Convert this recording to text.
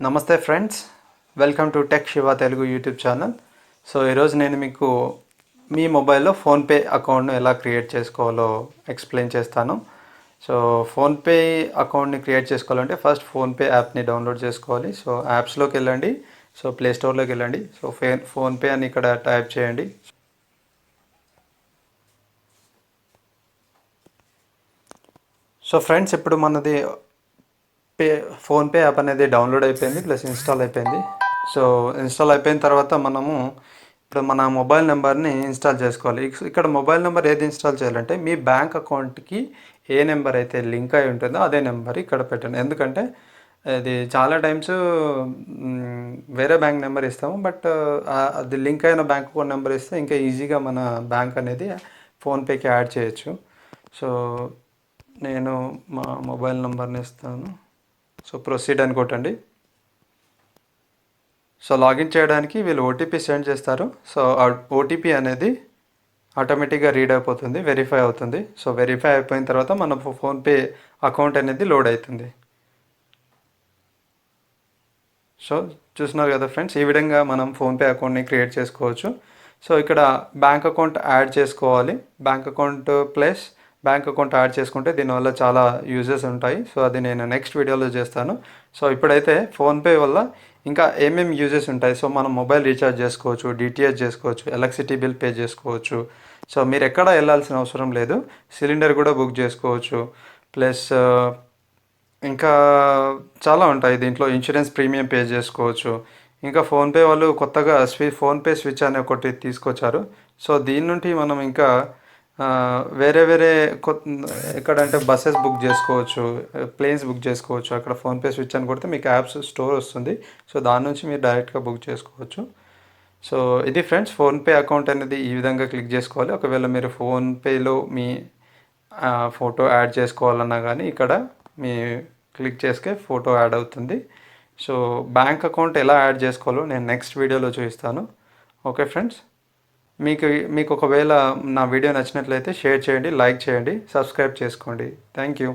నమస్తే friends, welcome to tech Shiva Telugu YouTube channel. So ఈరోజు నేను మీకు మీ మొబైల్లో ఫోన్పే అకౌంట్ను ఎలా క్రియేట్ చేసుకోవాలో ఎక్స్ప్లెయిన్ చేస్తాను. సో ఫోన్పే అకౌంట్ని క్రియేట్ చేసుకోవాలంటే ఫస్ట్ ఫోన్పే యాప్ని డౌన్లోడ్ చేసుకోవాలి. సో యాప్స్లోకి వెళ్ళండి, సో ప్లే స్టోర్లోకి వెళ్ళండి. సో ఫోన్పే అని ఇక్కడ టైప్ చేయండి. సో ఫ్రెండ్స్, ఇప్పుడు మనది ఫోన్పే యాప్ అనేది డౌన్లోడ్ అయిపోయింది, ప్లస్ ఇన్స్టాల్ అయిపోయింది. సో ఇన్స్టాల్ అయిపోయిన తర్వాత మనము ఇప్పుడు మన మొబైల్ నెంబర్ని ఇన్స్టాల్ చేసుకోవాలి. ఇక్కడ మొబైల్ నెంబర్ ఏది ఇన్స్టాల్ చేయాలంటే మీ బ్యాంక్ అకౌంట్కి ఏ నెంబర్ అయితే లింక్ అయి ఉంటుందో అదే నెంబర్ ఇక్కడ పెట్టండి. ఎందుకంటే అది చాలా టైమ్స్ వేరే బ్యాంక్ నెంబర్ ఇస్తాము, బట్ అది లింక్ అయిన బ్యాంక్ అకౌంట్ నెంబర్ ఇస్తే ఇంకా ఈజీగా మన బ్యాంక్ అనేది ఫోన్పేకి యాడ్ చేయొచ్చు. సో నేను మా మొబైల్ నెంబర్ని ఇస్తాను. సో ప్రొసీడ్ అని కొట్టండి. సో లాగిన్ చేయడానికి వీళ్ళు ఓటీపీ సెండ్ చేస్తారు. సో ఆ ఓటీపీ అనేది ఆటోమేటిక్గా రీడ్ అయిపోతుంది, వెరిఫై అవుతుంది. సో వెరిఫై అయిపోయిన తర్వాత మన ఫోన్పే అకౌంట్ అనేది లోడ్ అవుతుంది. సో చూస్తున్నారు కదా ఫ్రెండ్స్, ఈ విధంగా మనం ఫోన్పే అకౌంట్ని క్రియేట్ చేసుకోవచ్చు. సో ఇక్కడ బ్యాంక్ అకౌంట్ యాడ్ చేసుకోవాలి. బ్యాంక్ అకౌంట్ యాడ్ చేసుకుంటే దీనివల్ల చాలా యూజెస్ ఉంటాయి. సో అది నేను నెక్స్ట్ వీడియోలో చేస్తాను. సో ఇప్పుడైతే ఫోన్పే వల్ల ఇంకా ఏమేమి యూజెస్ ఉంటాయి. సో మనం మొబైల్ రీఛార్జ్ చేసుకోవచ్చు, డిటిహెచ్ చేసుకోవచ్చు, ఎలక్ట్రిసిటీ బిల్ పే చేసుకోవచ్చు. సో మీరు ఎక్కడ వెళ్ళాల్సిన అవసరం లేదు, సిలిండర్ కూడా బుక్ చేసుకోవచ్చు. ప్లస్ ఇంకా చాలా ఉంటాయి దీంట్లో. ఇన్సూరెన్స్ ప్రీమియం పే చేసుకోవచ్చు. ఇంకా ఫోన్పే వాళ్ళు కొత్తగా ఫోన్పే స్విచ్ అనే ఒకటి తీసుకొచ్చారు. సో దీని నుండి మనం ఇంకా వేరే ఎక్కడంటే బస్సెస్ బుక్ చేసుకోవచ్చు, ప్లేన్స్ బుక్ చేసుకోవచ్చు. అక్కడ ఫోన్పే స్విచ్ అని కొడితే మీకు యాప్స్ స్టోర్ వస్తుంది. సో దాని నుంచి మీరు డైరెక్ట్గా బుక్ చేసుకోవచ్చు. సో ఇది ఫ్రెండ్స్, ఫోన్పే అకౌంట్ అనేది ఈ విధంగా క్లిక్ చేసుకోవాలి. ఒకవేళ మీరు ఫోన్పేలో మీ ఫోటో యాడ్ చేసుకోవాలన్నా కానీ ఇక్కడ మీ క్లిక్ చేస్తే ఫోటో యాడ్ అవుతుంది. సో బ్యాంక్ అకౌంట్ ఎలా యాడ్ చేసుకోవాలో నేను నెక్స్ట్ వీడియోలో చూపిస్తాను. ఓకే ఫ్రెండ్స్, మీకు ఒకవేళ నా వీడియో నచ్చినట్లయితే షేర్ చేయండి, లైక్ చేయండి, సబ్స్క్రైబ్ చేసుకోండి. Thank you.